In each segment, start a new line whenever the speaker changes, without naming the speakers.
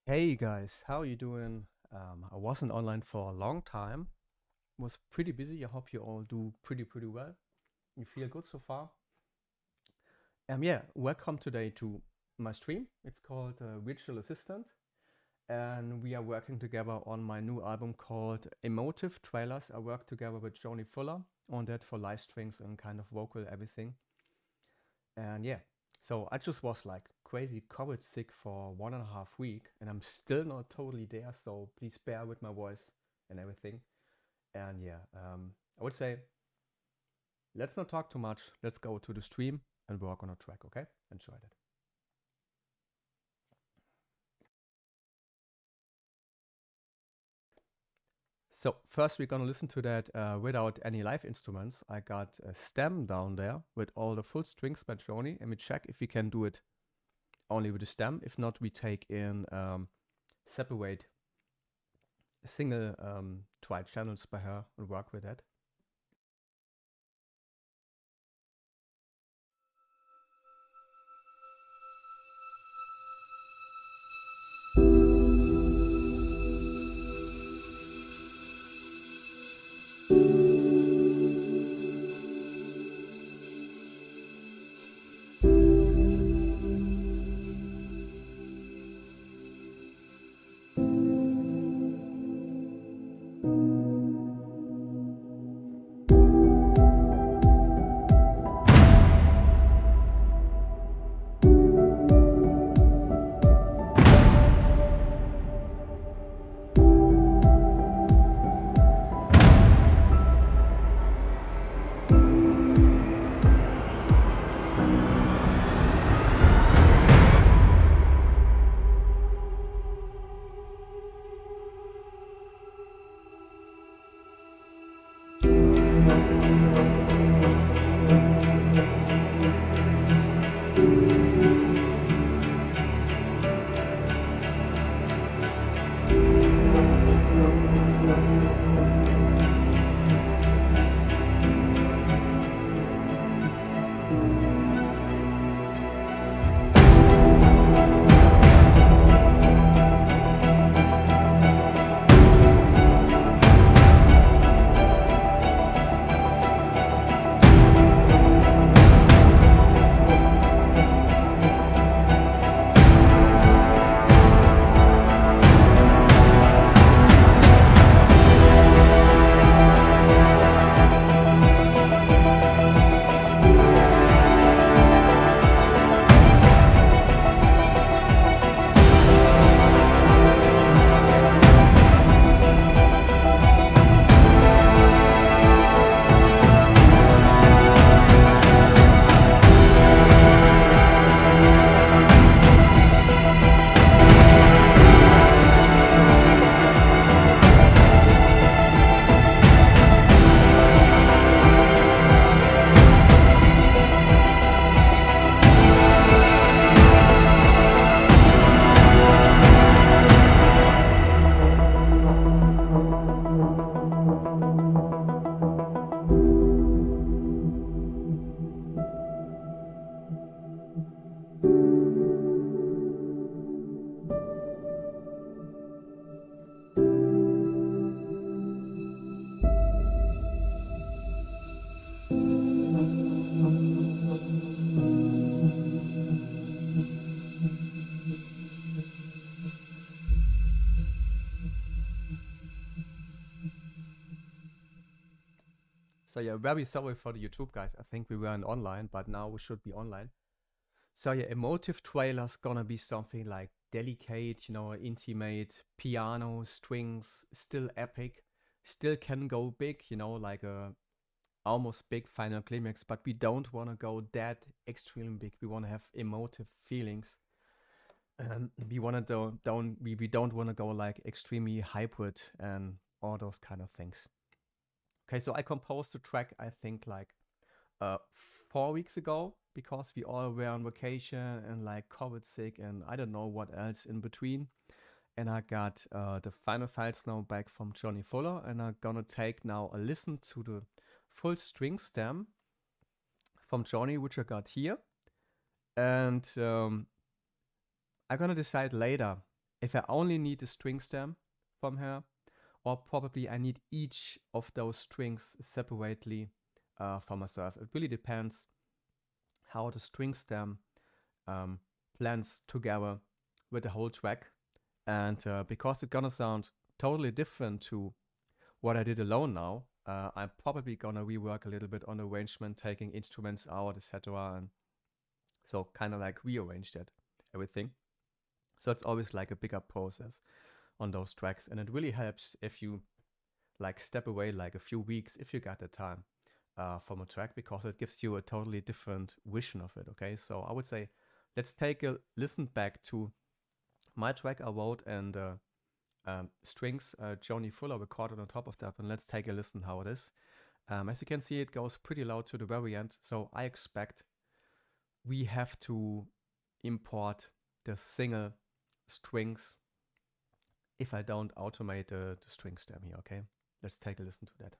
Hey guys, how you doing? I wasn't online for a long time. Was pretty busy. I hope you all do pretty well. You feel good so far? Yeah, welcome today to my stream. It's called Virtual Assistant, and we are working together on my new album called Emotive Trailers. I worked together with Joni Fuller on that for live strings and kind of vocal everything. And yeah, so I just was like crazy COVID sick for 1.5 weeks, and I'm still not totally there. So please bear with my voice and everything. And yeah, I would say let's not talk too much. Let's go to the stream and work on a track. Okay, enjoy that. So first we're gonna listen to that without any live instruments. I got a stem down there with all the full strings by Joni, and we check if we can do it only with the stem. If not, we take in separate single tried channels by her and work with that. So yeah, very sorry for the YouTube guys. I think we weren't online, but now we should be online. So yeah, Emotive trailer's gonna be something like delicate, intimate, piano, strings, still epic, still can go big, like a almost big final climax, but we don't wanna go that extremely big. We wanna have emotive feelings. We wanna don't we don't wanna go like extremely hybrid and all those kind of things. Okay, so I composed the track, I think like 4 weeks ago, because we all were on vacation and like COVID sick and I don't know what else in between. And I got the final files now back from Johnny Fuller, and I'm gonna take now a listen to the full string stem from Johnny, which I got here. And I'm gonna decide later if I only need the string stem from her, or probably I need each of those strings separately for myself. It really depends how the string stem blends together with the whole track. And because it's gonna sound totally different to what I did alone now, I'm probably gonna rework a little bit on arrangement, taking instruments out, etc. And so kind of like rearrange that everything. So it's always like a bigger process on those tracks, and it really helps if you like step away like a few weeks if you got the time from a track, because it gives you a totally different vision of it. Okay, so I would say let's take a listen back to my track I wrote and strings Johnny Fuller recorded on top of that, and let's take a listen how it is. As you can see, it goes pretty loud to the very end, so I expect we have to import the single strings if I don't automate the string stem here. Okay, let's take a listen to that.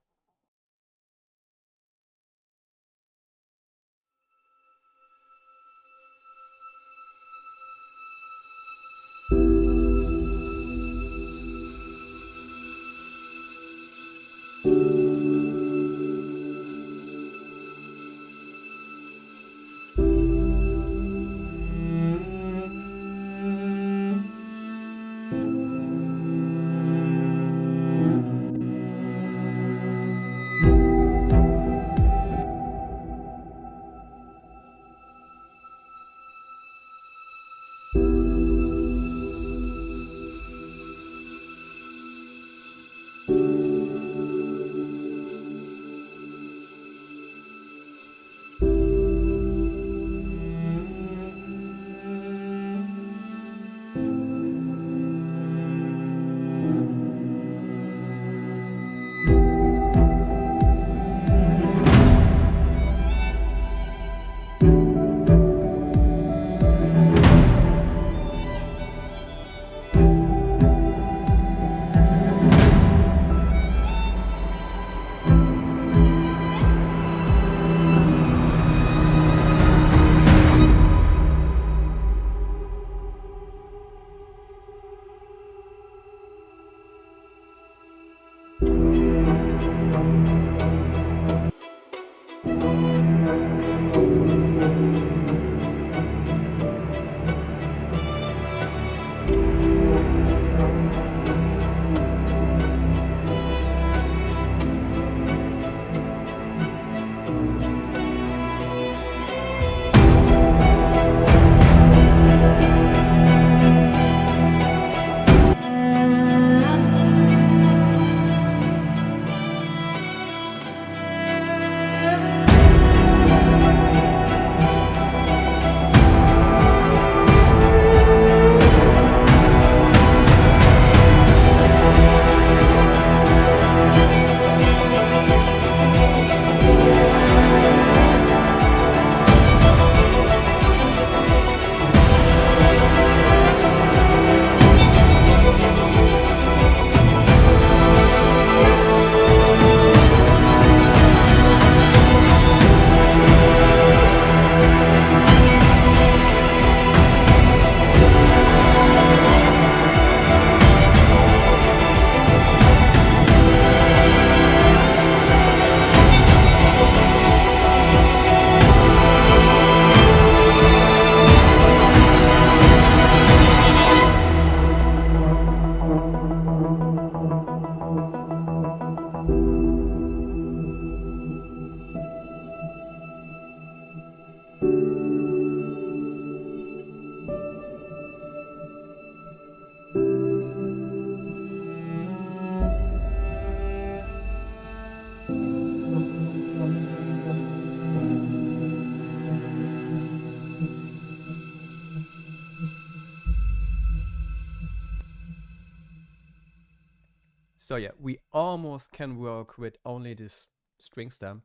So yeah, we almost can work with only this string stem,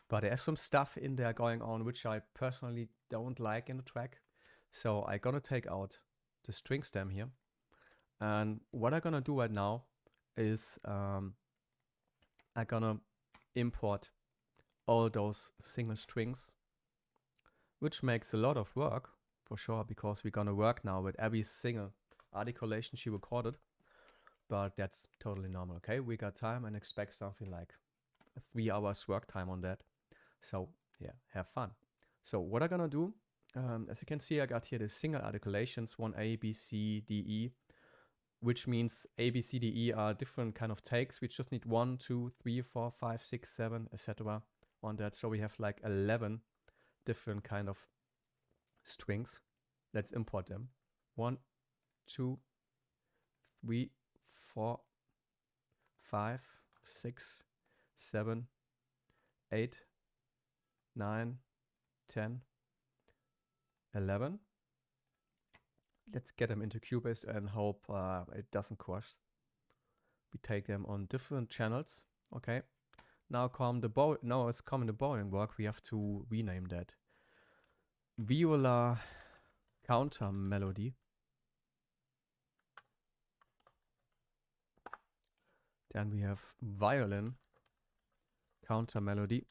but there's some stuff in there going on which I personally don't like in the track. So I'm gonna take out the string stem here. And what I'm gonna do right now is I'm gonna import all those single strings, which makes a lot of work for sure, because we're gonna work now with every single articulation she recorded. But that's totally normal, okay? We got time and expect something like 3 hours work time on that. So yeah, have fun. So what I'm gonna do, as you can see, I got here the single articulations, 1A, B, C, D, E, which means A, B, C, D, E are different kind of takes. We just need 1, 2, 3, 4, 5, 6, 7, etc. on that. So we have like 11 different kind of strings. Let's import them. 1, 2, 3, 4, 5, 6, 7, 8, 9, 10, 11. Let's get them into Cubase and hope it doesn't crash. We take them on different channels. Okay. Now it's coming the boring work. We have to rename that. Viola counter melody. Then we have violin counter melody.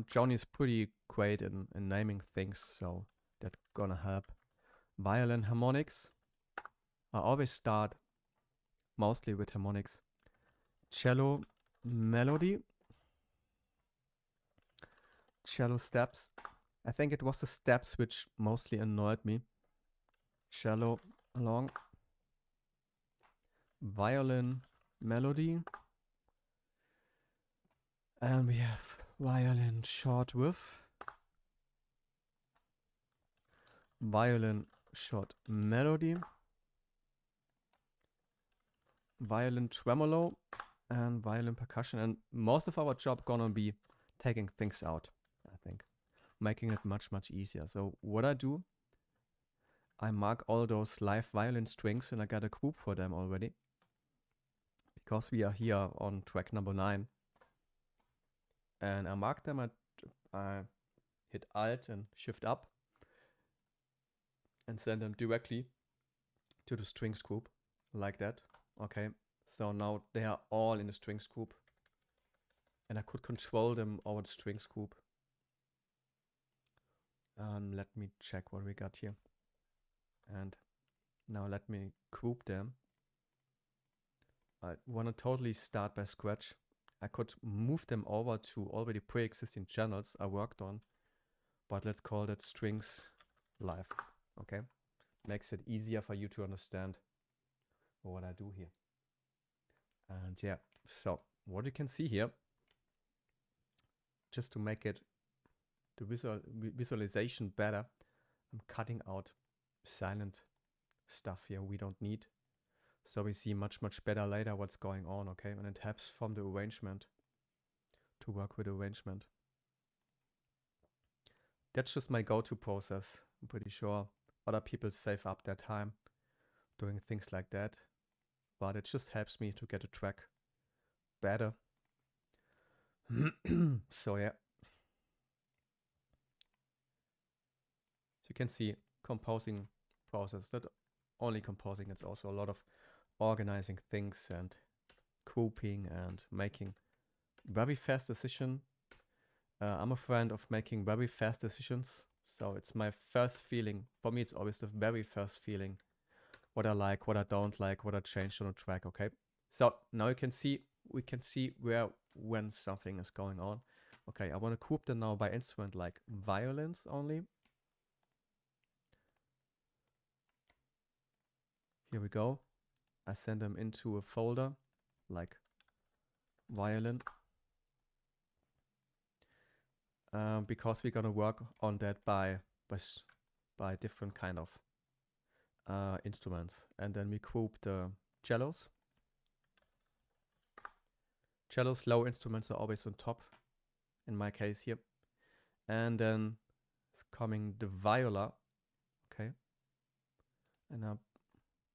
Johnny is pretty great in naming things, so that's gonna help. Violin harmonics. I always start mostly with harmonics. Cello melody. Cello steps. I think it was the steps which mostly annoyed me. Cello along. Violin melody. And we have violin short with. Violin short melody. Violin tremolo. And violin percussion. And most of our job gonna be taking things out, I think. Making it much, much easier. So what I do, I mark all those live violin strings, and I got a group for them already. Because we are here on track number 9. And I mark them, I hit Alt and Shift up and send them directly to the strings group, like that. Okay, so now they are all in the strings group. And I could control them over the strings group. Let me check what we got here. And now let me group them. I want to totally start by scratch. I could move them over to already pre-existing channels I worked on, but let's call that strings live. Okay, makes it easier for you to understand what I do here. And yeah, so what you can see here, just to make it the visualization better, I'm cutting out silent stuff here we don't need. So we see much, much better later what's going on, okay? And it helps from the arrangement to work with arrangement. That's just my go-to process. I'm pretty sure other people save up their time doing things like that. But it just helps me to get a track better. So yeah. So you can see composing process. Not only composing, it's also a lot of organizing things and grouping and making very fast decision. I'm a friend of making very fast decisions. So it's my first feeling. For me, it's always the very first feeling. What I like, what I don't like, what I changed on a track, okay? So now we can see when something is going on. Okay, I want to group them now by instrument, like violins only. Here we go. I send them into a folder like violin. Because we're gonna work on that by different kind of instruments. And then we group the cellos. Cellos, low instruments are always on top, in my case here. And then it's coming the viola, okay? And I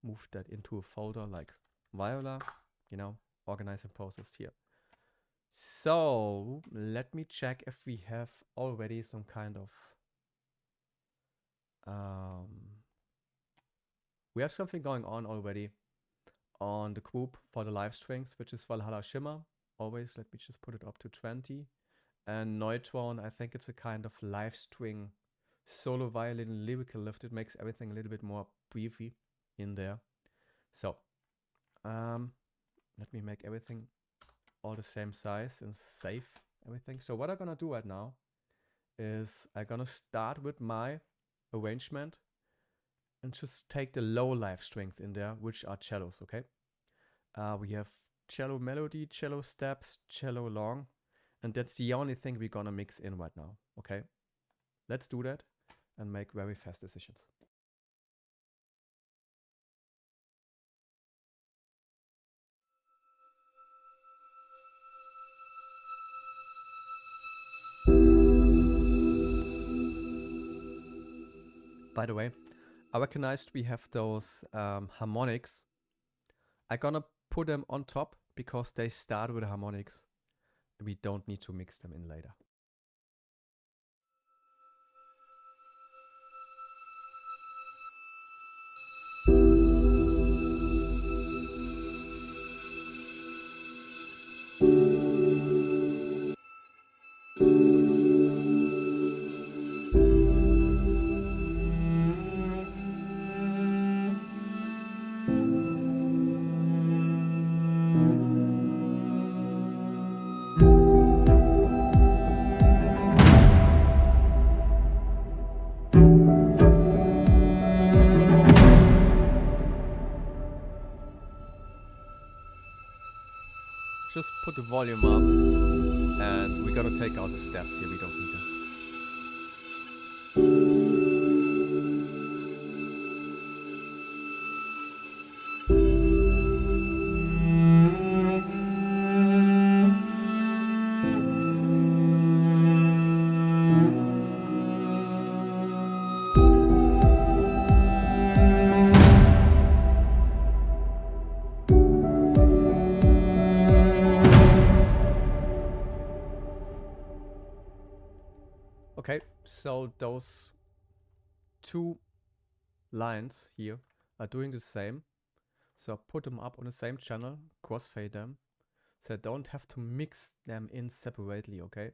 move that into a folder like viola, you know, organizing process here. So let me check if we have already some kind of we have something going on already on the group for the live strings, which is Valhalla Shimmer. Always, let me just put it up to 20. And Neutron, I think it's a kind of live string solo violin lyrical lift. It makes everything a little bit more breathy in there. So let me make everything all the same size and save everything. So what I'm gonna do right now is I'm gonna start with my arrangement and just take the low live strings in there, which are cellos, okay? We have cello melody, cello steps, cello long, and that's the only thing we're gonna mix in right now, okay? Let's do that and make very fast decisions. By the way, I recognized we have those harmonics. I'm gonna put them on top because they start with harmonics. We don't need to mix them in later. Just put the volume up and we're gonna take out the steps here, we don't need them. Okay, so those two lines here are doing the same. So put them up on the same channel, crossfade them. So I don't have to mix them in separately, okay?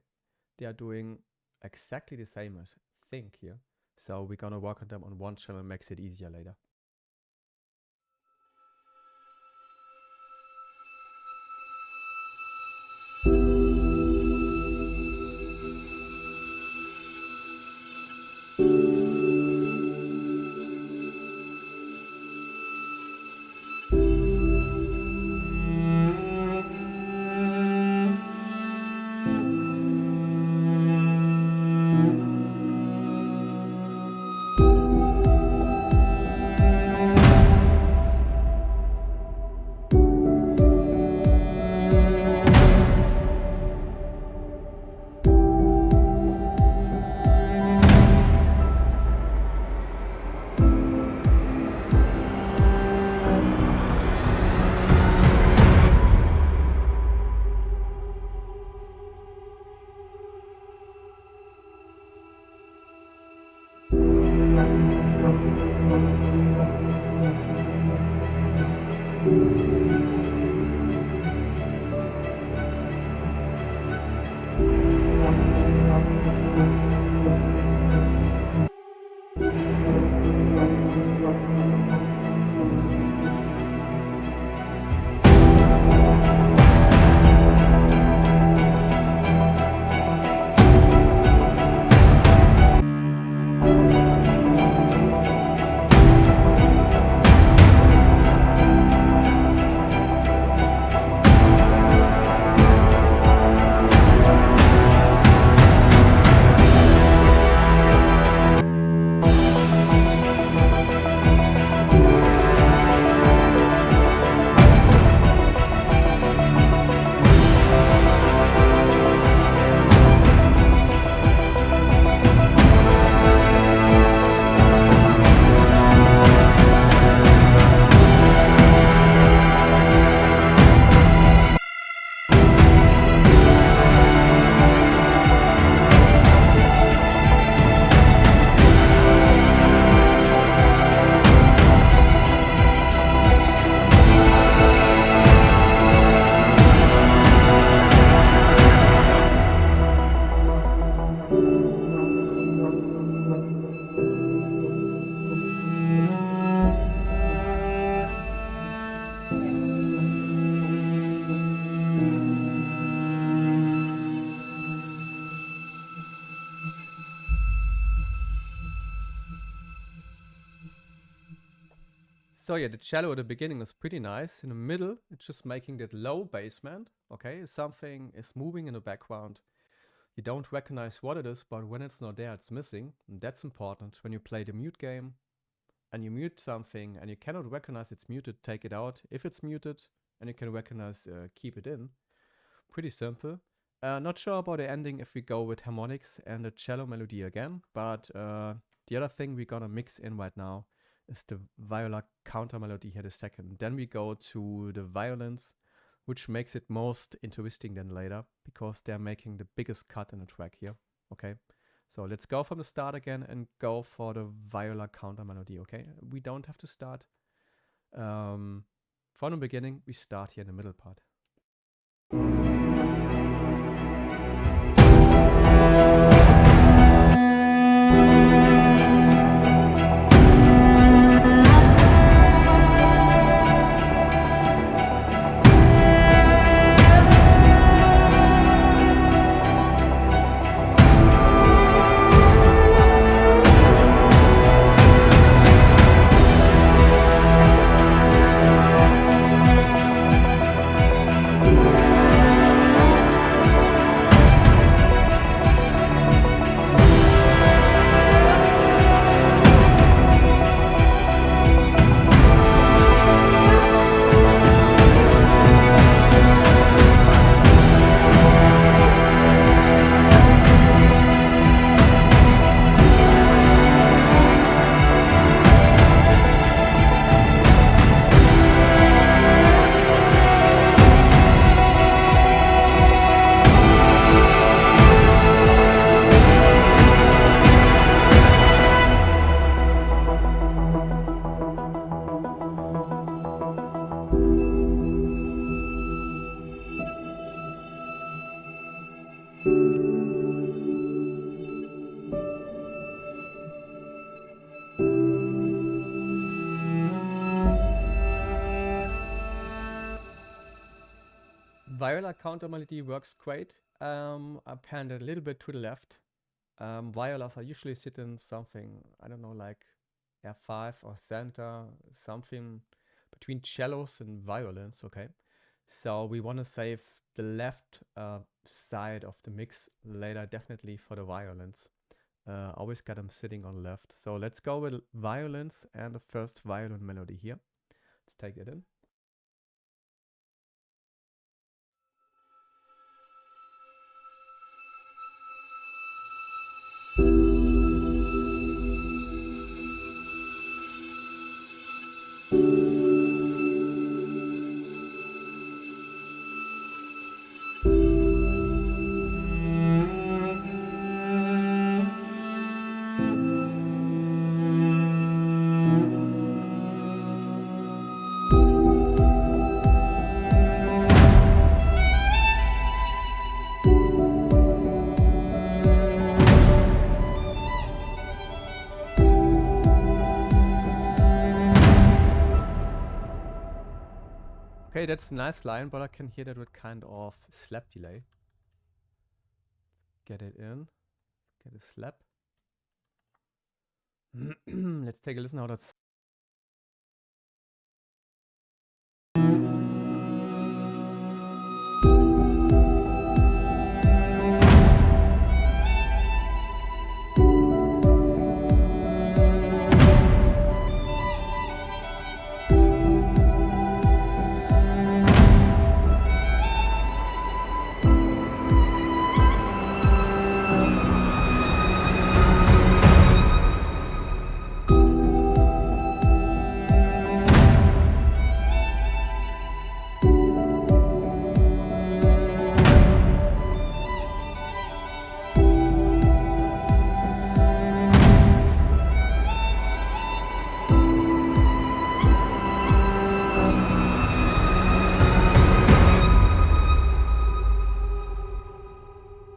They are doing exactly the same as thing here. So we're gonna work on them on one channel, makes it easier later. So yeah, the cello at the beginning is pretty nice. In the middle, it's just making that low basement. Okay, something is moving in the background. You don't recognize what it is, but when it's not there, it's missing. And that's important. When you play the mute game and you mute something and you cannot recognize it's muted, take it out. If it's muted and you can recognize, keep it in. Pretty simple. Not sure about the ending if we go with harmonics and the cello melody again, but the other thing we're gonna mix in right now is the viola counter melody here the second. Then we go to the violins, which makes it most interesting than later because they're making the biggest cut in the track here. Okay, so let's go from the start again and go for the viola counter melody. Okay, we don't have to start from the beginning. We start here in the middle part. Viola counter melody works great. I panned a little bit to the left. Violas are usually sitting something, I don't know, like F5 or center, something between cellos and violins, okay? So we want to save the left side of the mix later, definitely for the violins. Always got them sitting on left. So let's go with violins and the first violin melody here. Let's take it in. Okay, that's a nice line, but I can hear that with kind of slap delay. Get it in, get a slap. Let's take a listen how that's.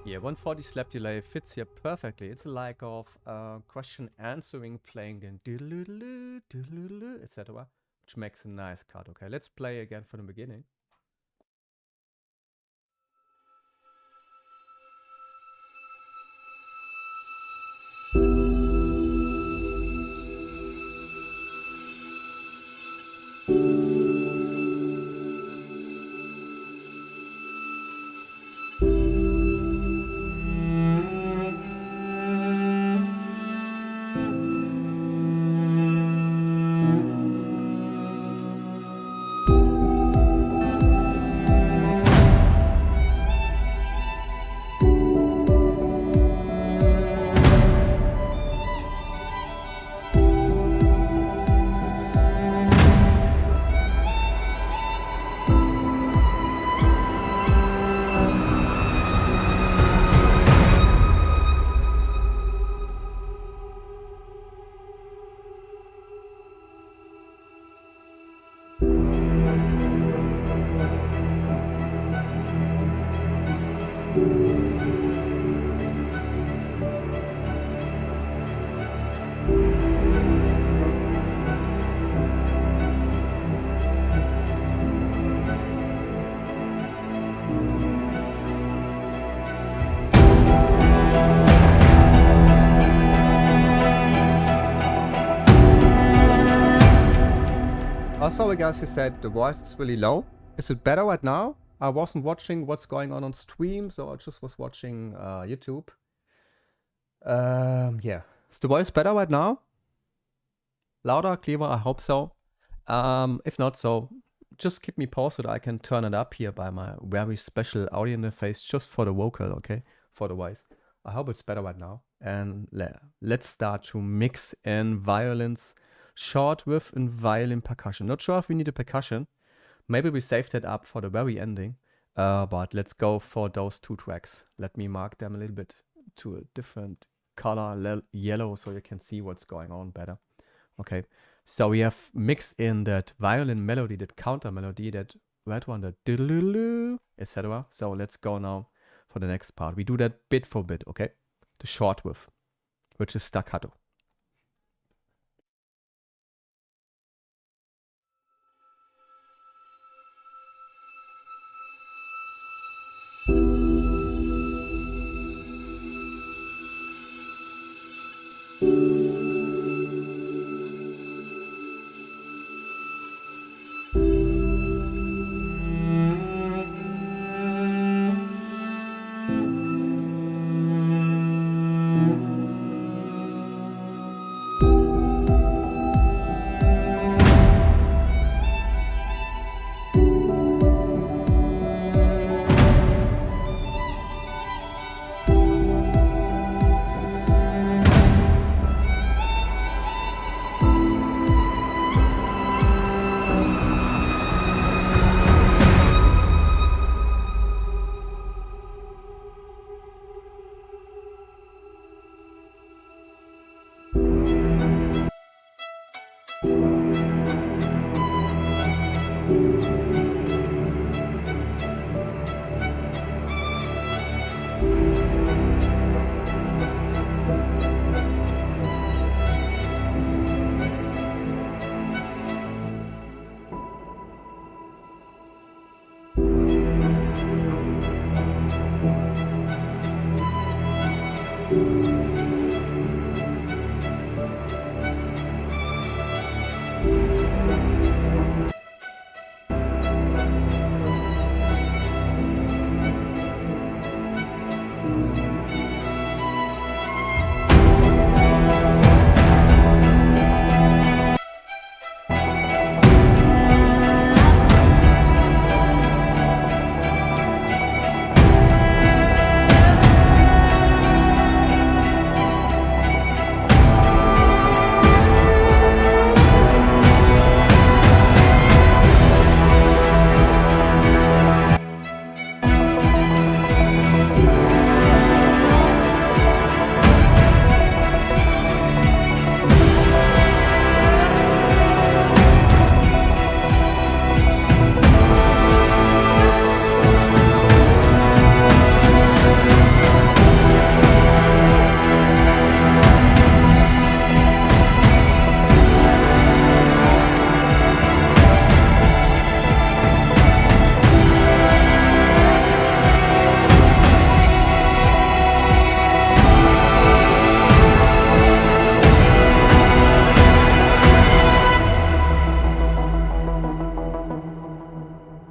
Yeah, 140 slap delay fits here perfectly. It's like of question answering playing then doodle-doodle-doo, doodle-doodle-doo, etc., which makes a nice cut. Okay, let's play again from the beginning. Also, guys, you said the voice is really low. Is it better right now? I wasn't watching what's going on stream, so I just was watching YouTube. Yeah. Is the voice better right now? Louder, clearer? I hope so. If not so, just keep me posted. I can turn it up here by my very special audio interface just for the vocal, okay? For the voice. I hope it's better right now. And let's start to mix in violins, short with and violin percussion. Not sure if we need a percussion. Maybe we save that up for the very ending. But let's go for those two tracks. Let me mark them a little bit to a different color, yellow, so you can see what's going on better. Okay, so we have mixed in that violin melody, that counter melody, that red one, that diddle-diddle, etc. So let's go now for the next part. We do that bit for bit, okay? The short with, which is staccato.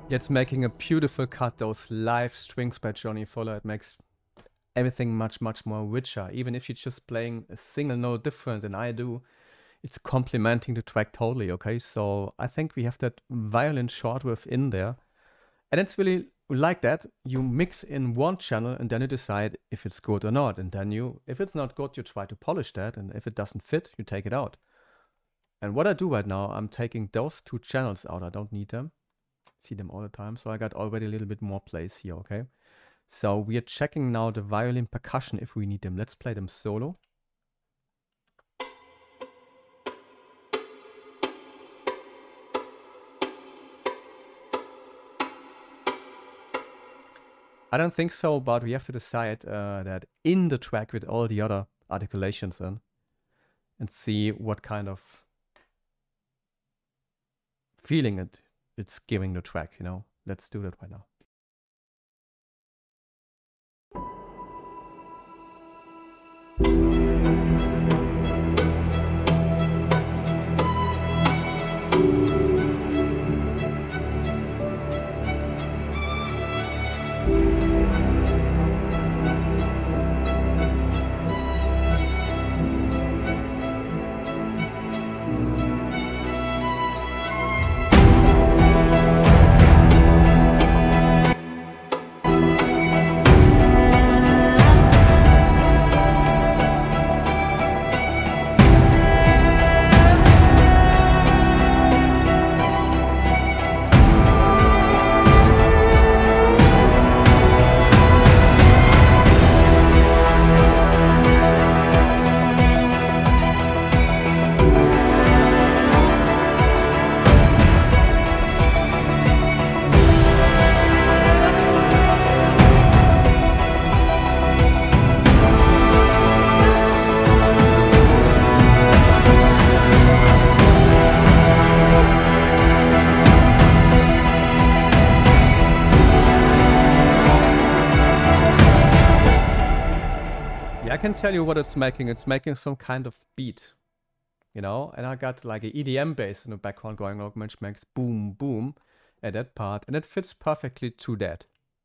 It's making a beautiful cut, those live strings by Johnny Fuller. It makes everything much, much more richer. Even if you're just playing a single note different than I do, it's complementing the track totally, okay? So I think we have that violin short with in there. And it's really like that. You mix in one channel and then you decide if it's good or not. And then if it's not good, you try to polish that. And if it doesn't fit, you take it out. And what I do right now, I'm taking those two channels out. I don't need them. See them all the time. So I got already a little bit more place here, okay? So we are checking now the violin percussion if we need them. Let's play them solo. I don't think so, but we have to decide that in the track with all the other articulations in and see what kind of feeling it's giving the track, you know. Let's do that right now. I can tell you what it's making. It's making some kind of beat, you know? And I got like an EDM bass in the background going on, which makes boom, boom at that part. And it fits perfectly to that.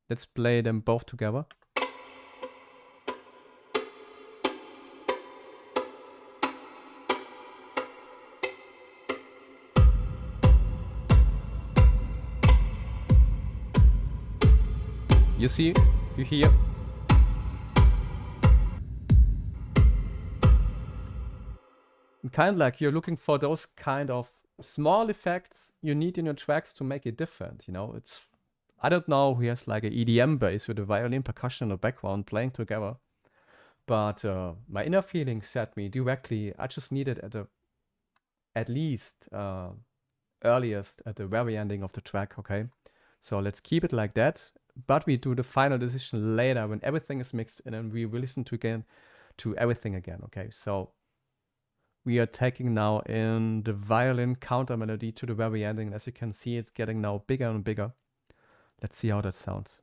Let's play them both together. You see, you hear. Kind of like you're looking for those kind of small effects you need in your tracks to make it different, you know. It's, I don't know who has like an EDM bass with a violin percussion in the background playing together, but my inner feeling said me directly I just need it at least earliest at the very ending of the track. Okay, so let's keep it like that, but we do the final decision later when everything is mixed and then we will listen to everything again. Okay, so we are taking now in the violin counter melody to the very ending. As you can see, it's getting now bigger and bigger. Let's see how that sounds.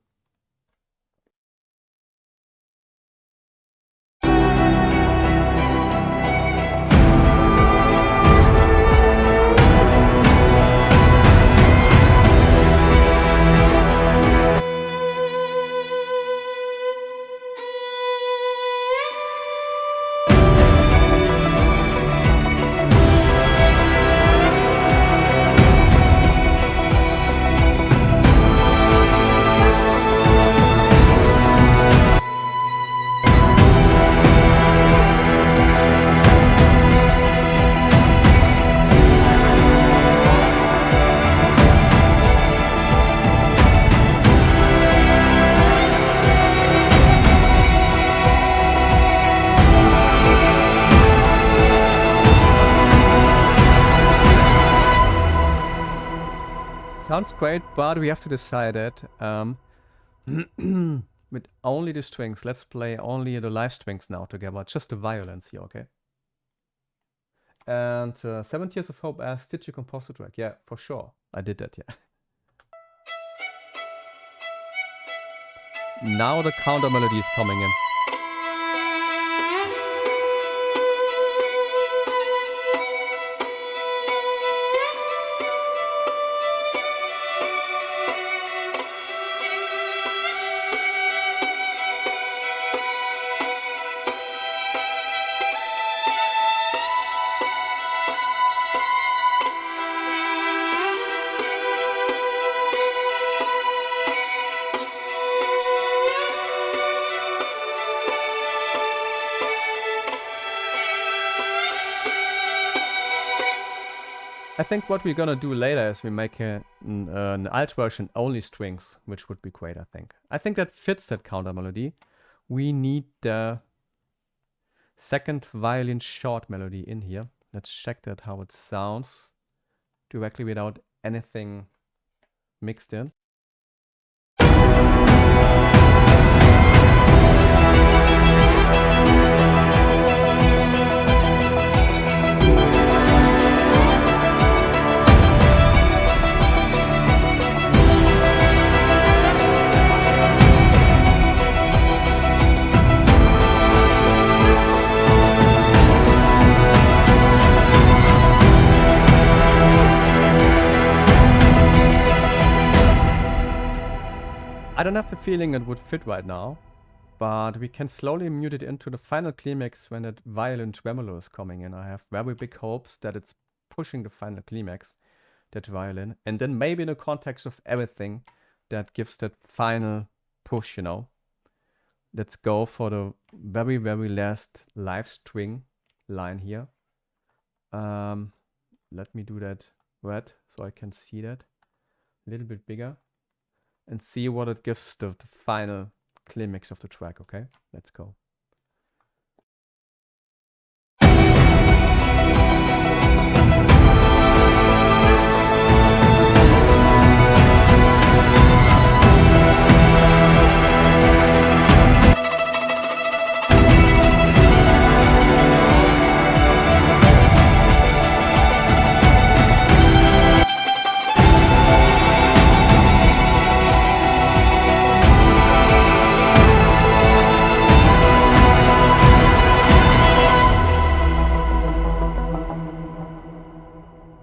Sounds great, but we have to decide it with only the strings. Let's play only the live strings now together, just the violins here, okay? And 7 Years of Hope asked, did you compose the track? Yeah, for sure. I did that, yeah. Now the counter melody is coming in. I think what we're gonna do later is we make an alt version only strings, which would be great, I think. I think that fits that counter melody. We need the second violin short melody in here. Let's check that how it sounds directly without anything mixed in. don't have the feeling it would fit right now, but we can slowly mute it into the final climax when that violin tremolo is coming in. I have very big hopes that it's pushing the final climax, that violin, and then maybe in the context of everything that gives that final push, you know. Let's go for the very, very last live string line here. Let me do that red so I can see that a little bit bigger and see what it gives the final climax of the track. Okay, let's go.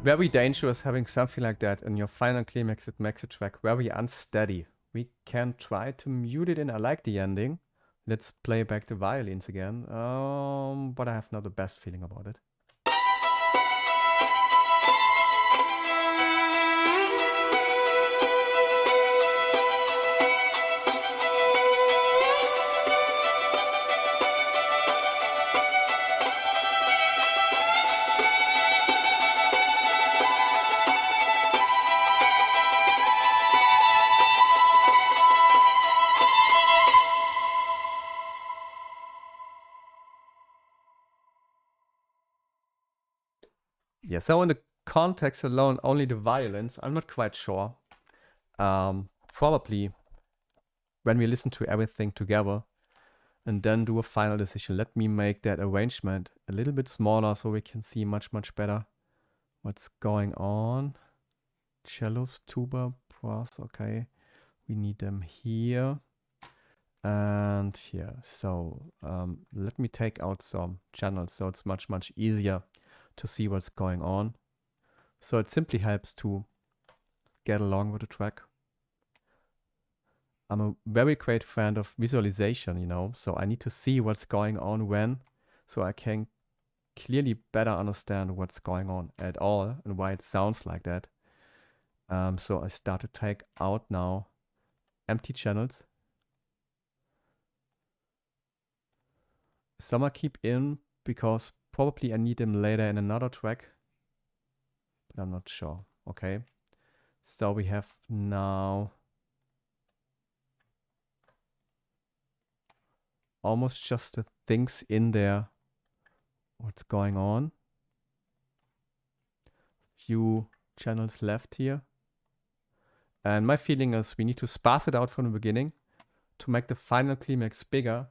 Very dangerous having something like that in your final climax. It makes the track very unsteady. We can try to mute it in. I like the ending. Let's play back the violins again. But I have not the best feeling about it. Yeah, so in the context alone, only the violins, I'm not quite sure. Probably when we listen to everything together and then do a final decision, let me make that arrangement a little bit smaller so we can see much, much better what's going on. Cellos, tuba, brass, okay. We need them here and here. So let me take out some channels so it's much, much easier to see what's going on. So it simply helps to get along with the track. I'm a very great fan of visualization, you know, so I need to see what's going on when, so I can clearly better understand what's going on at all and why it sounds like that. So I start to take out now empty channels. Some I keep in because probably I need them later in another track, but I'm not sure. Okay, so we have now almost just the things in there. What's going on? Few channels left here. And my feeling is we need to sparse it out from the beginning to make the final climax bigger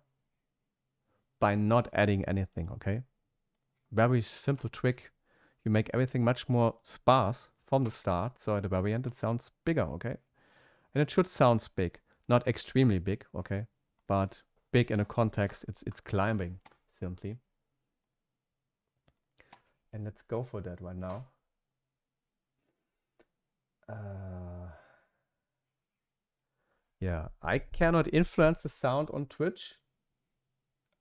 by not adding anything, okay? Very simple trick. You make everything much more sparse from the start, so at the very end it sounds bigger, okay? And it should sound big, not extremely big, okay? But big in a context, it's climbing, simply. And let's go for that right now. Yeah, I cannot influence the sound on Twitch.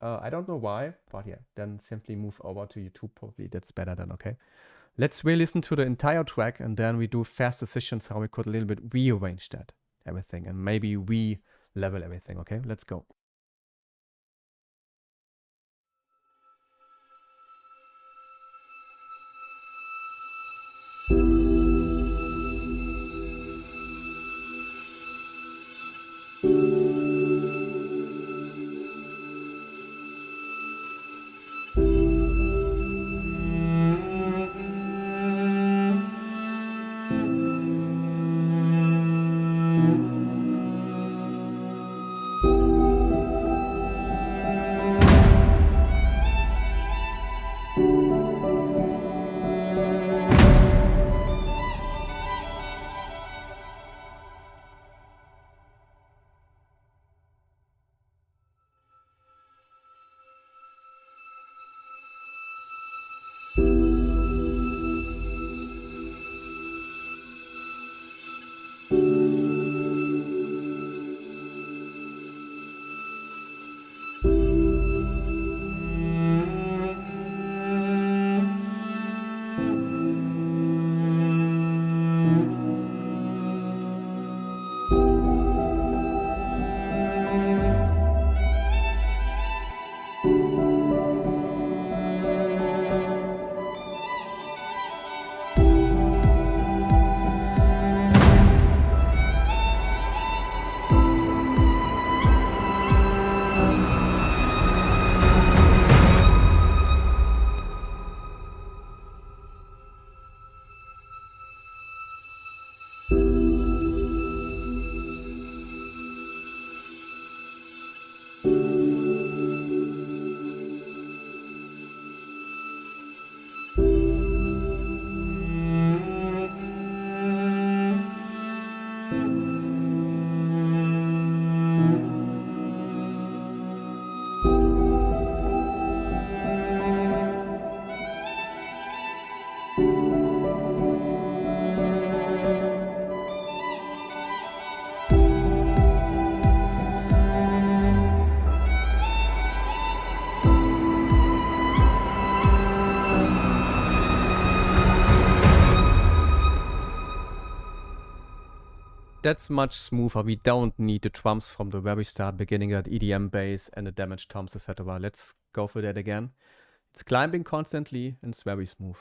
I don't know why, but yeah, then simply move over to YouTube. Probably that's better then, okay? Let's re-listen to the entire track and then we do fast decisions how we could a little bit rearrange that, everything, and maybe re-level everything, okay? Let's go. that's much smoother. We don't need the drums from the very start, beginning that EDM bass and the damaged toms, etc. Let's go for that again. It's climbing constantly and it's very smooth.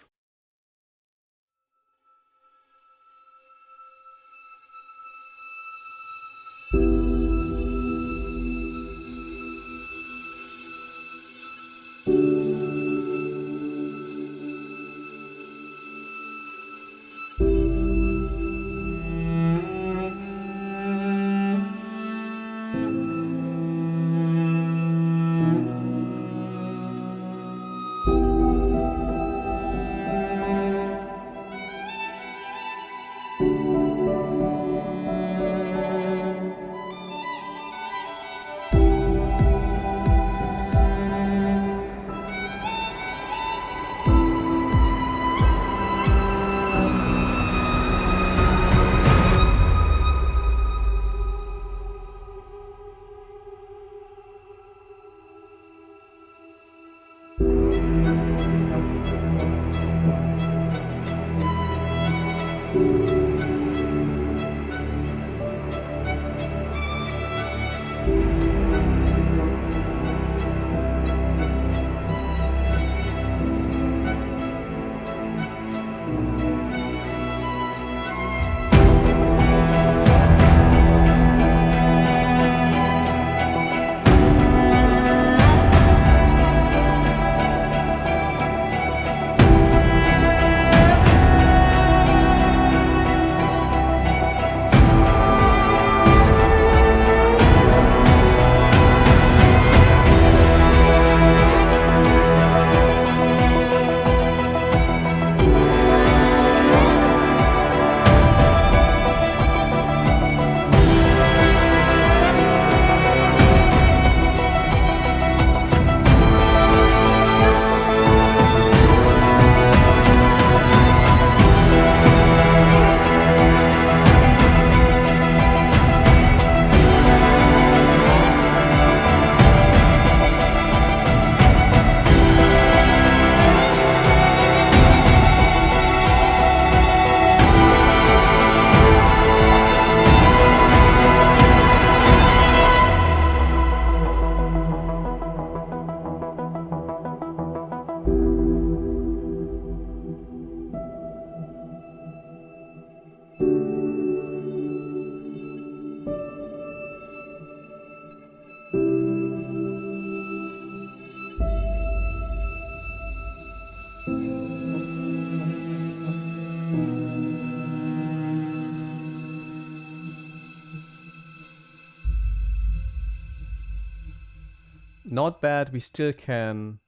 Not bad. We still can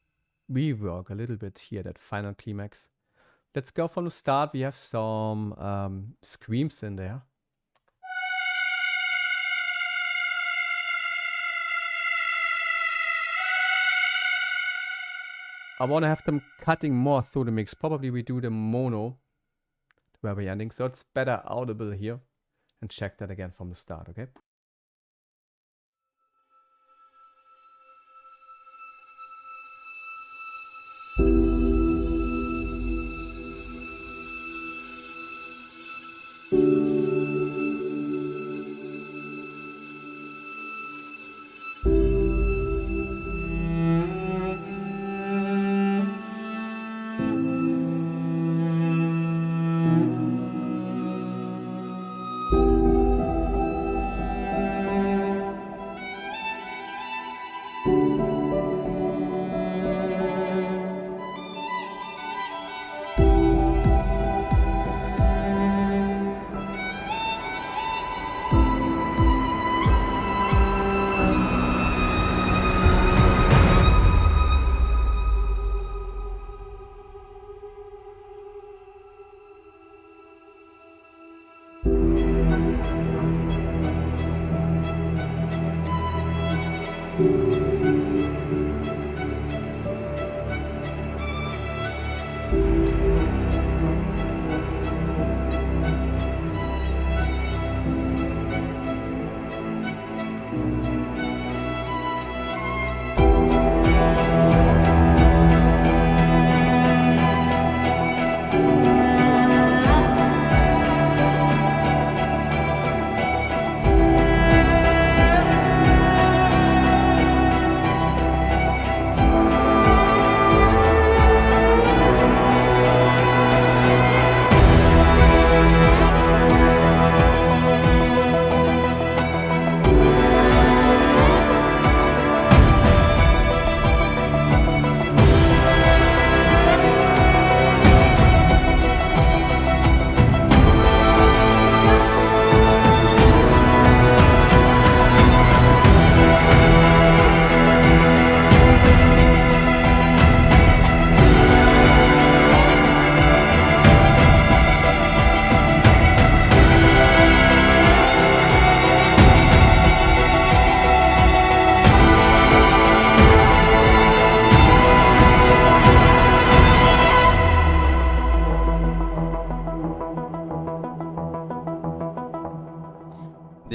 rework a little bit here, that final climax. Let's go from the start. We have some screams in there. I want to have them cutting more through the mix. Probably we do the mono, the very ending, so it's better audible here. And check that again from the start, okay?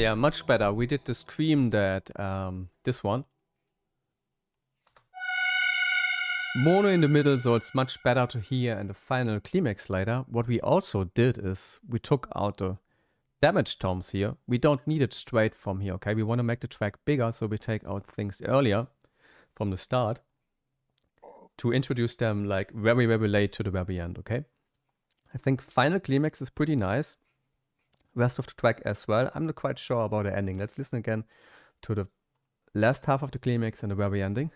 Yeah, much better. We did the scream that, this one. Mono in the middle, so it's much better to hear in the final climax later. What we also did is we took out the damage tones here. We don't need it straight from here, okay? We want to make the track bigger, so we take out things earlier from the start to introduce them like very, very late to the very end, okay? I think final climax is pretty nice. Rest of the track as well. I'm not quite sure about the ending. Let's listen again to the last half of the climax and the very ending.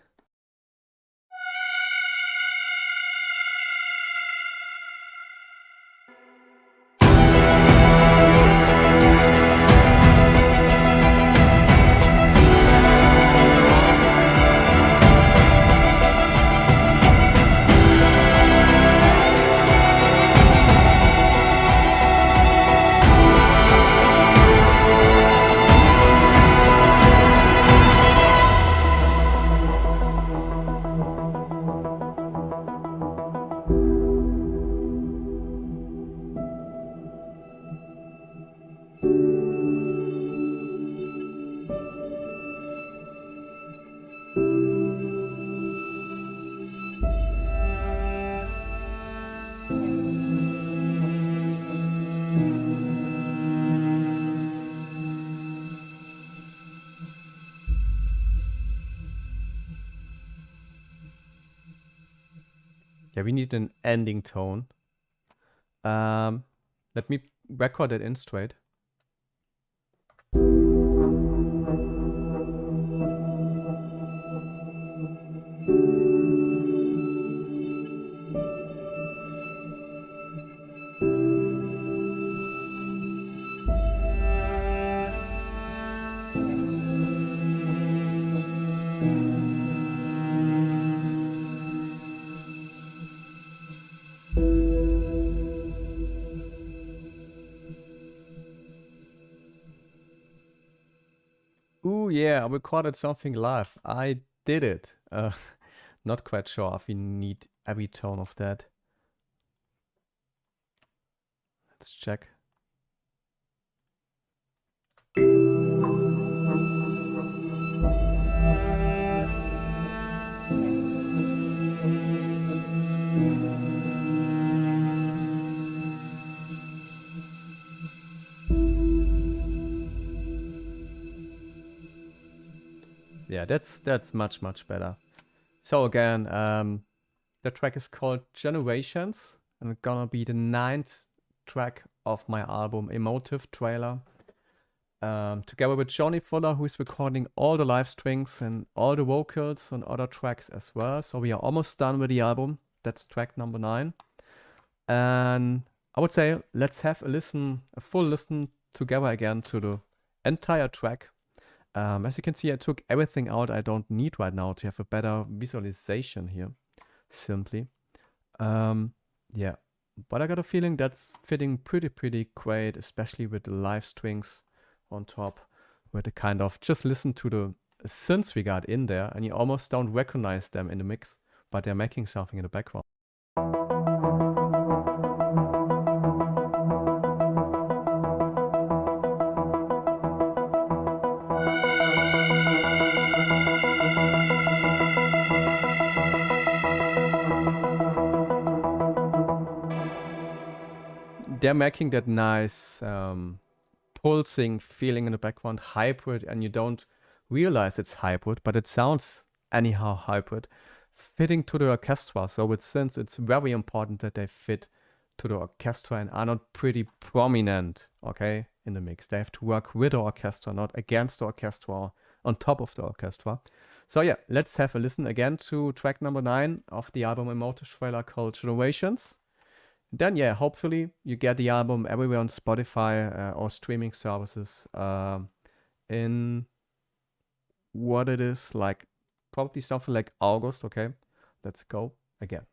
Yeah, we need an ending tone. Let me record it in straight. Ooh, yeah, I recorded something live. I did it. Not quite sure if we need every tone of that. Let's check. Yeah, that's much, much better. So again, the track is called Generations, and it's gonna be the 9th track of my album Emotive trailer. Together with Johnny Fuller, who is recording all the live strings and all the vocals on other tracks as well. So we are almost done with the album. That's track number 9. And I would say let's have a full listen together again to the entire track. As you can see, I took everything out I don't need right now to have a better visualization here, simply. Yeah, but I got a feeling that's fitting pretty great, especially with the live strings on top, with the kind of, just listen to the synths we got in there, and you almost don't recognize them in the mix, but they're making something in the background. They're making that nice pulsing feeling in the background, hybrid, and you don't realize it's hybrid, but it sounds anyhow hybrid, fitting to the orchestra. So with synths, it's very important that they fit to the orchestra and are not pretty prominent, okay, in the mix. They have to work with the orchestra, not against the orchestra, or on top of the orchestra. So yeah, let's have a listen again to track number 9 of the album Emotive trailer called Generations. Then yeah, hopefully you get the album everywhere on Spotify or streaming services in what it is, like probably something like August. Okay, let's go again.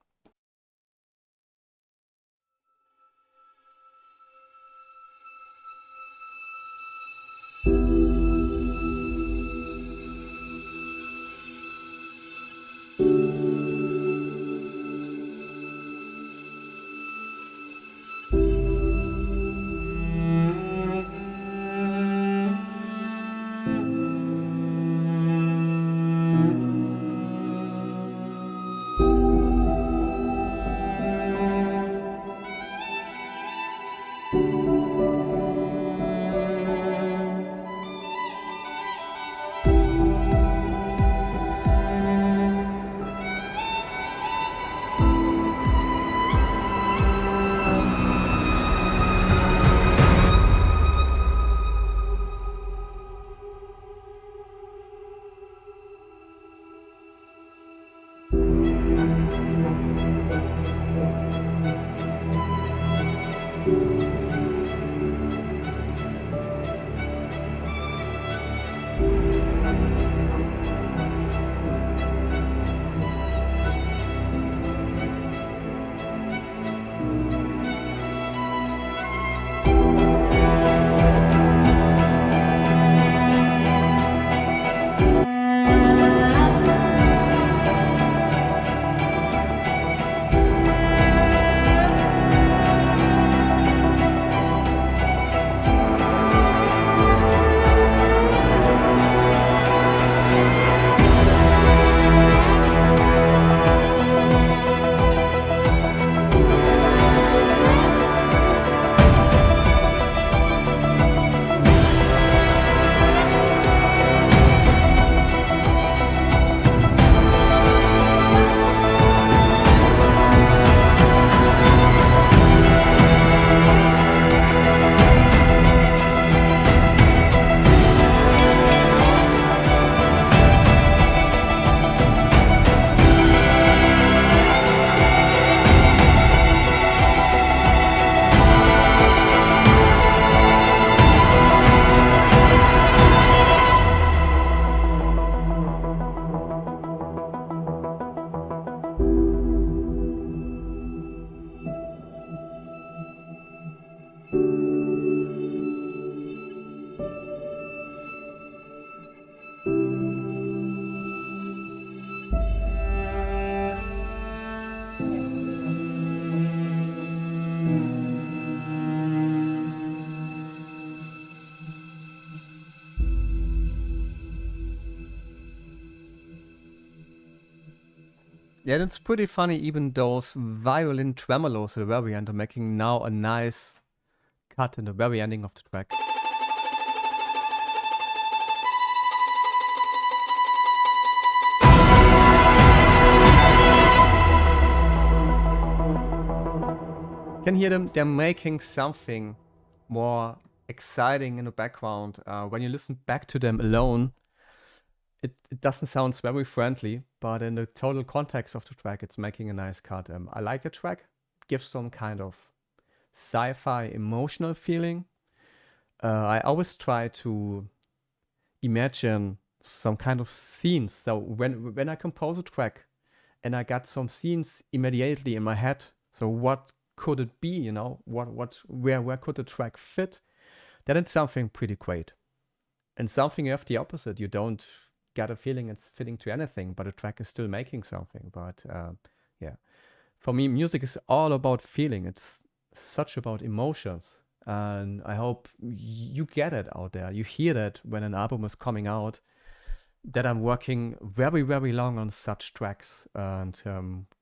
Yeah, that's pretty funny. Even those violin tremolos at the very end are making now a nice cut in the very ending of the track. Can hear them, they're making something more exciting in the background. When you listen back to them alone, it doesn't sound very friendly, but in the total context of the track, it's making a nice cut. I like the track, gives some kind of sci-fi emotional feeling. I always try to imagine some kind of scenes. So when I compose a track and I got some scenes immediately in my head, so what could it be, you know, where could the track fit, then it's something pretty great. And something you have the opposite, you don't get a feeling it's fitting to anything, but the track is still making something. But yeah, for me, music is all about feeling. It's such about emotions, and I hope you get it out there. You hear that when an album is coming out, that I'm working very, very long on such tracks and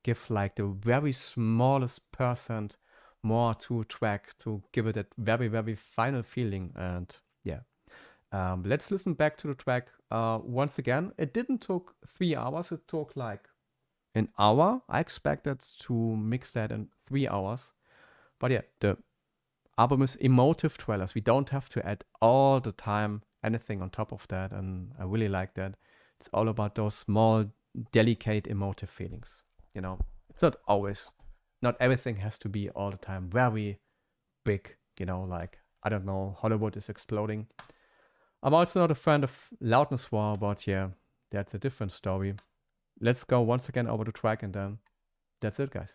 give like the very smallest percent more to a track to give it that very, very final feeling. And yeah, let's listen back to the track once again. It didn't took 3 hours. It took like an hour. I expected to mix that in 3 hours. But yeah, the album is Emotive trailers. We don't have to add all the time anything on top of that. And I really like that. It's all about those small, delicate, emotive feelings. You know, it's not always, not everything has to be all the time very big. You know, like, I don't know, Hollywood is exploding. I'm also not a fan of loudness war, but yeah, that's a different story. Let's go once again over the track and then that's it, guys.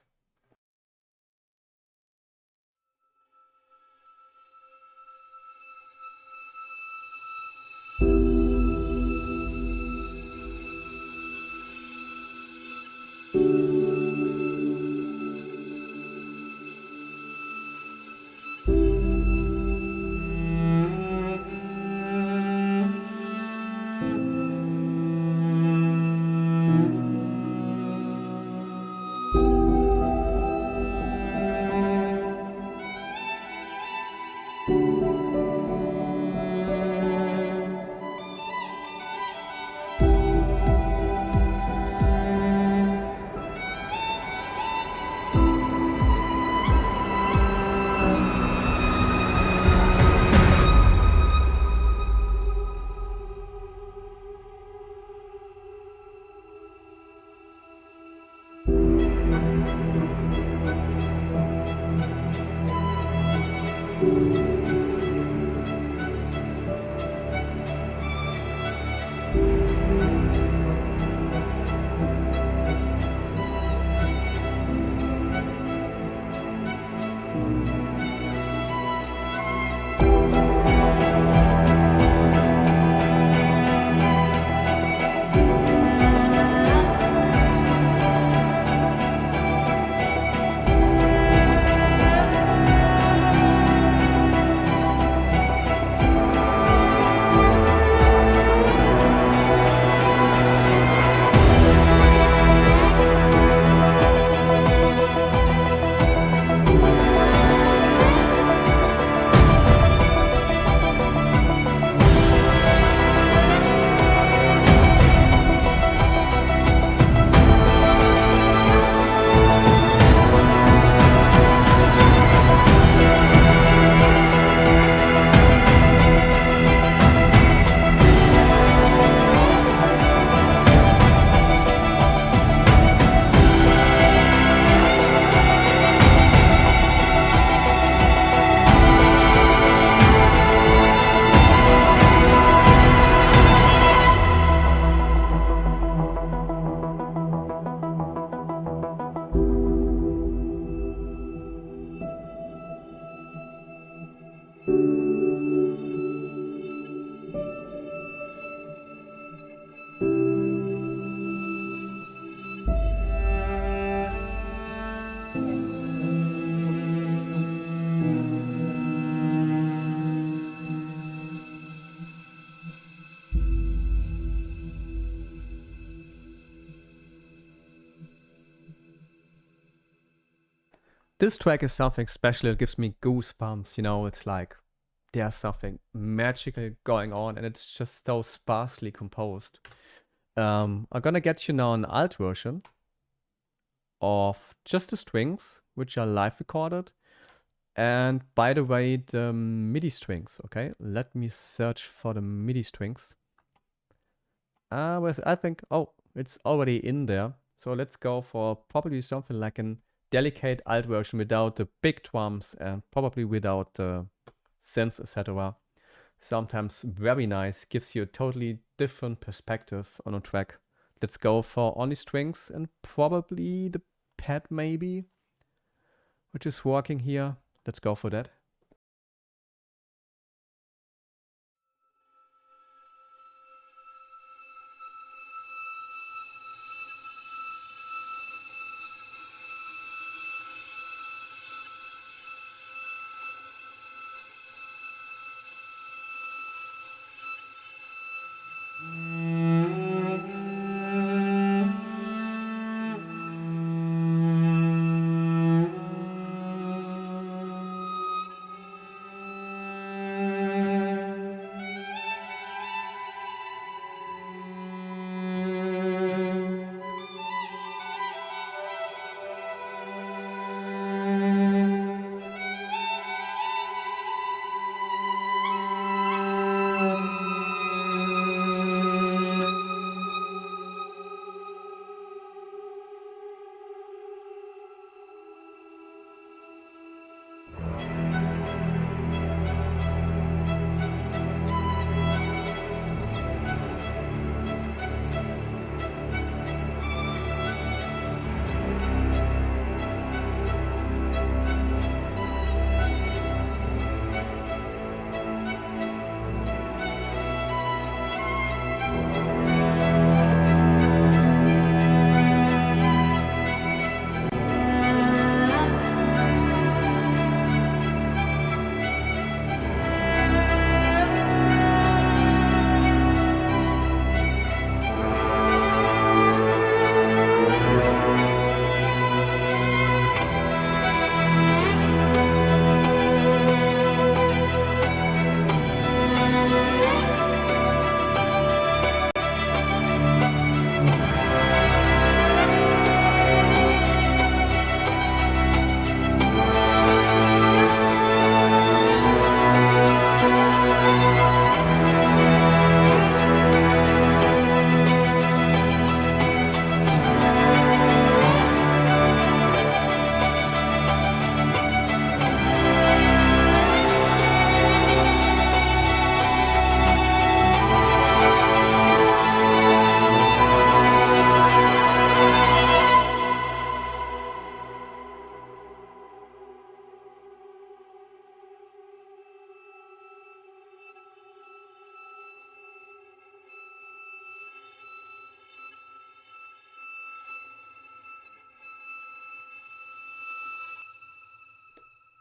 this track is something special. It gives me goosebumps, you know, it's like there's something magical going on and it's just so sparsely composed. I'm gonna get you now an alt version of just the strings, which are live recorded. And by the way, the MIDI strings, okay? Let me search for the MIDI strings. Where's I think, oh, it's already in there. So let's go for probably something like an delicate alt version without the big drums and probably without the synths, etc. Sometimes very nice, gives you a totally different perspective on a track. Let's go for only strings and probably the pad maybe, which is working here. Let's go for that.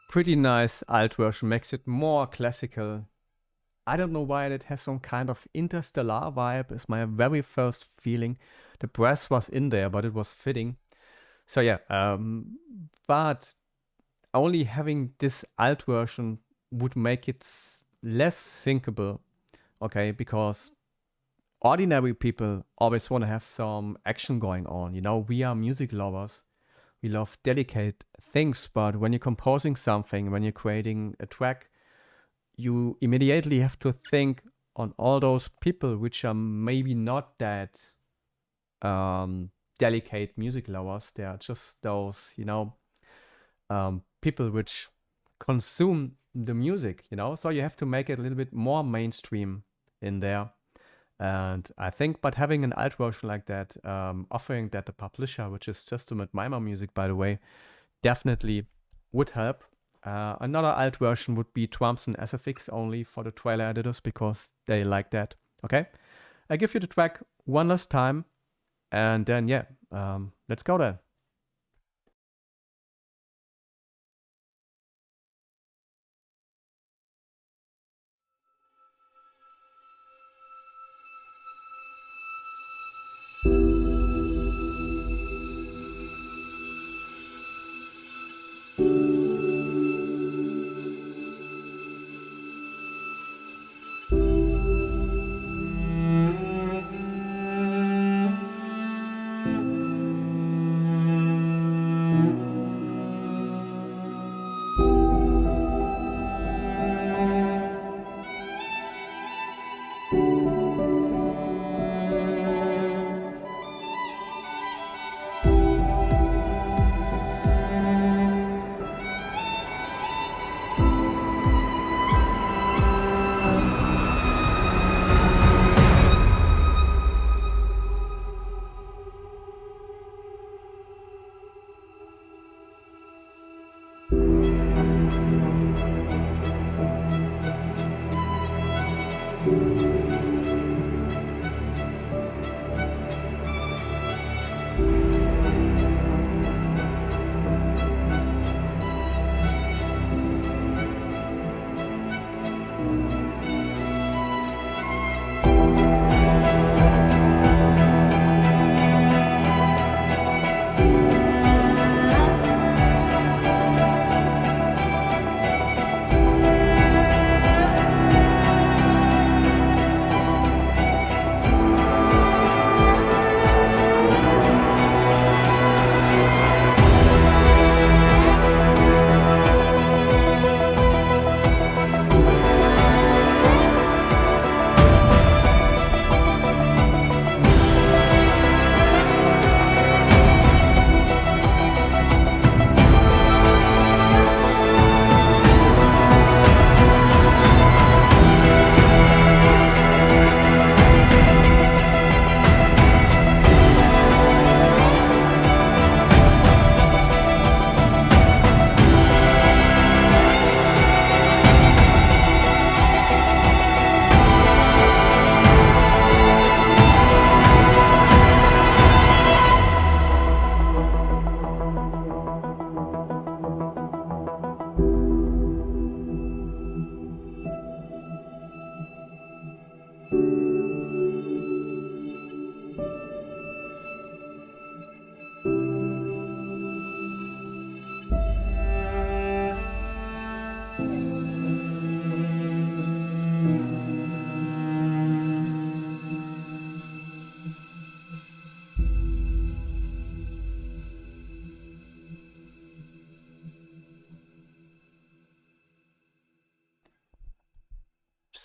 Pretty nice alt version, makes it more classical. I don't know why it has some kind of interstellar vibe, is my very first feeling. The brass was in there, but it was fitting. So yeah, but only having this alt version would make it less syncable, okay? Because ordinary people always want to have some action going on. You know, we are music lovers. We love delicate things, but when you're composing something, when you're creating a track, you immediately have to think on all those people which are maybe not that delicate music lovers. They are just those, you know, people which consume the music, you know. So you have to make it a little bit more mainstream in there. And I think, but having an alt version like that, offering that the publisher, which is System at Mima Music, by the way, definitely would help. Another alt version would be drums and SFX only for the trailer editors because they like that. Okay, I give you the track one last time, and then yeah, let's go then.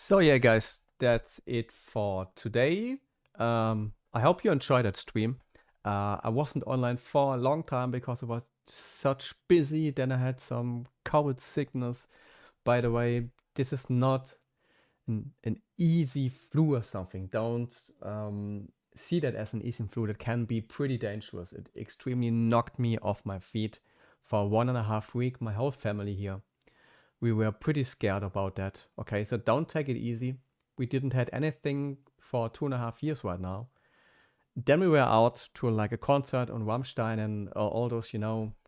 So yeah, guys, that's it for today. I hope you enjoyed that stream. I wasn't online for a long time because I was such busy. Then I had some COVID sickness. By the way, this is not an easy flu or something. Don't see that as an easy flu. That can be pretty dangerous. It extremely knocked me off my feet for 1.5 weeks. My whole family here, we were pretty scared about that. Okay, so don't take it easy. We didn't had anything for 2.5 years right now. Then we were out to like a concert on Rammstein and all those,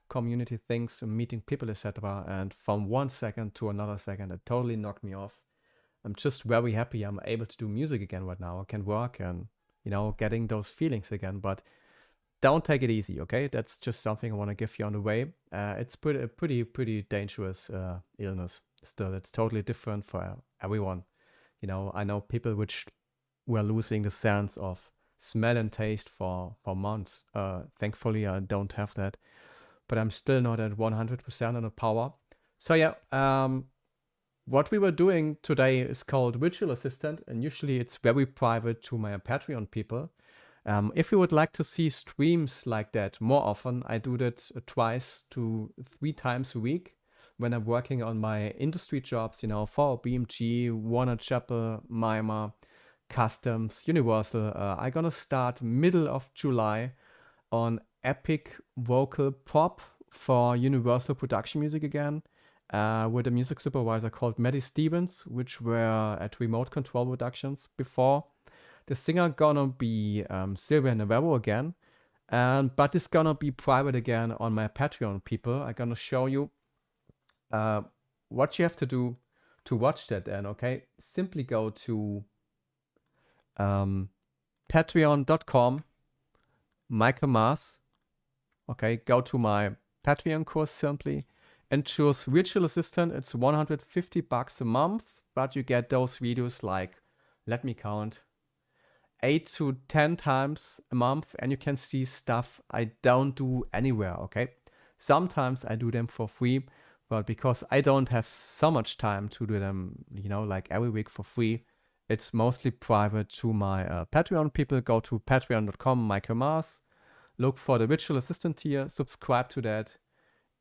community things, meeting people, etc. And from 1 second to another second, it totally knocked me off. I'm just very happy I'm able to do music again right now. I can work and, getting those feelings again. But don't take it easy, okay? That's just something I want to give you on the way. It's pretty dangerous illness. Still, it's totally different for everyone. I know people which were losing the sense of smell and taste for months. Thankfully, I don't have that, but I'm still not at 100% on the power. So yeah, what we were doing today is called Virtual Assistant, and usually it's very private to my Patreon people. If you would like to see streams like that more often, I do that 2 to 3 times a week when I'm working on my industry jobs, for BMG, Warner Chappell, Mima, Customs, Universal. I'm gonna start middle of July on epic vocal pop for Universal production music again, with a music supervisor called Maddie Stevens, which were at Remote Control Productions before. The singer gonna be Sylvia Navarro again, but it's gonna be private again on my Patreon people. I'm gonna show you what you have to do to watch that then, okay? Simply go to patreon.com, Michael Maas, okay? Go to my Patreon course simply and choose Virtual Assistant. It's $150 a month, but you get those videos like, let me count, 8 to 10 times a month, and you can see stuff I don't do anywhere, okay? Sometimes I do them for free, but because I don't have so much time to do them, like every week for free, it's mostly private to my Patreon people. Go to patreon.com, Michael Maas, look for the Virtual Assistant tier, subscribe to that,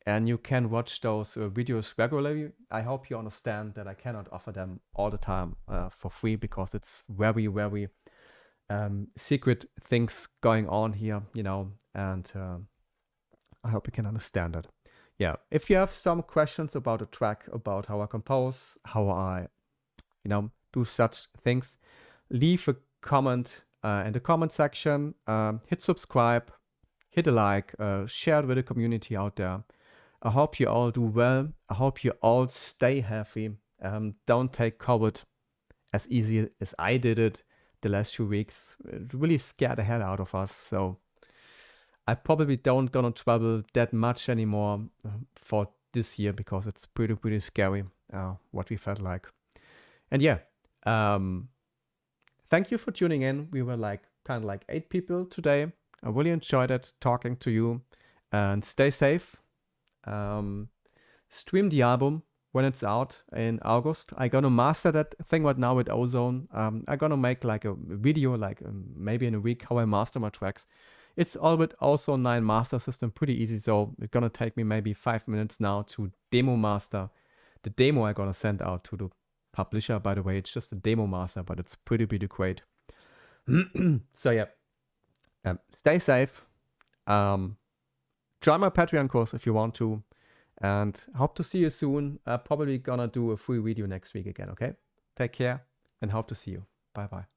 and you can watch those videos regularly. I hope you understand that I cannot offer them all the time for free because it's very, very secret things going on here, and I hope you can understand that. Yeah, if you have some questions about a track, about how I compose, how I, do such things, leave a comment in the comment section, hit subscribe, hit a like, share it with the community out there. I hope you all do well. I hope you all stay healthy. Don't take COVID as easy as I did it the last few weeks. It really scared the hell out of us. So I probably don't gonna travel that much anymore for this year because it's pretty scary what we felt like. And yeah, thank you for tuning in. We were kind of like 8 people today. I really enjoyed it talking to you, and stay safe. Stream the album when it's out in August. I'm gonna master that thing right now with Ozone. I'm gonna make like a video, maybe in a week, how I master my tracks. It's all with Ozone 9 master system, pretty easy. So it's gonna take me maybe 5 minutes now to demo master the demo I'm gonna send out to the publisher. By the way, it's just a demo master, but it's pretty great. So yeah, stay safe. Join my Patreon course if you want to, and hope to see you soon. Probably gonna do a free video next week again, okay? Take care and hope to see you. Bye bye.